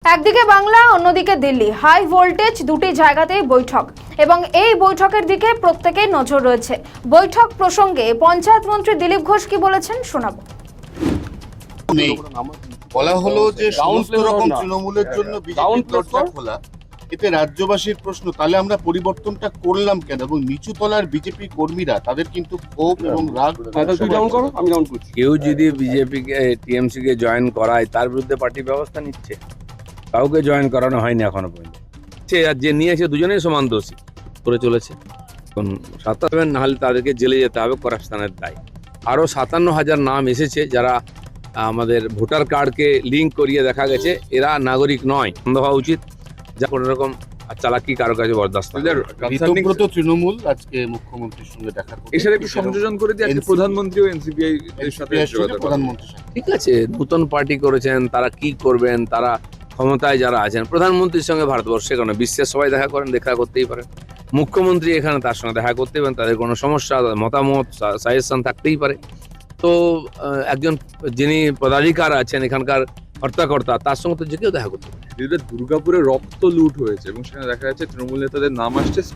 একদিকে বাংলা, অন্যদিকে Delhi, high voltage দুটি জায়গাতেই বৈঠক এবং এই বৈঠকের দিকে প্রত্যেকের নজর রয়েছে। বৈঠক প্রসঙ্গে পঞ্চায়েত মন্ত্রী দিলীপ ঘোষ কি বলেছেন শোনাবো। বলা হলো যে সমস্ত রকম তৃণমূলের জন্য বিজেপির দরজা খোলা, এতে রাজ্যবাসীর প্রশ্ন তাহলে আমরা পরিবর্তনটা করলাম কেন? এবং নিচু তলার বিজেপি কর্মীরা তাদের কিন্তু ক্ষোভ এবং রাগ। কেউ যদি বিজেপিকে টিএমসি কে জয়েন করায় তার বিরুদ্ধে পার্টি ব্যবস্থা নিচ্ছে। কাউকে জয়েন করানো হয়নি এখনো পর্যন্ত। আর যে নিয়েছে দুজনেই সমান দোষী করে চলেছে। এখন 57 না হলে তাদেরকে জেলে যেতে হবে করাপশনের দায়। আরো 57,000 নাম এসেছে যারা আমাদের ভোটার কার্ডকে লিঙ্ক করিয়ে দেখা গেছে এরা নাগরিক নয়। বন্ধ হওয়া উচিত, যা কোনো রকম চালাকি কারো কাছে বরদাস্ত নয়। বিতব্রত তৃণমূল আজকে মুখ্যমন্ত্রীর সঙ্গে দেখা করবে। এছাড়া একটু সংযোজন করে দিয়ে আজকে প্রধানমন্ত্রী ও এনসিপিআই এর সাথে প্রধানমন্ত্রীর সাথে ঠিক আছে, নতুন পার্টি করেছেন, তারা কি করবেন, তারা ক্ষমতায় যারা আছেন, প্রধানমন্ত্রীর সঙ্গে ভারতবর্ষে কোনো বিশ্বের সবাই দেখা করেন, দেখা করতেই পারেন। মুখ্যমন্ত্রী এখানে তার সঙ্গে দেখা করতেই পারেন, তাদের কোনো সমস্যা, মতামত, সাজেশন থাকতেই পারে। তো একজন যিনি পদাধিকার আছেন এখানকার কর্তাকর্তা, তার সঙ্গে তো যে কেউ দেখা করতে পারে। দুর্গাপুরে রক্ত লুট হয়েছে এবং সেখানে দেখা যাচ্ছে তৃণমূল নেতাদের নাম আসছে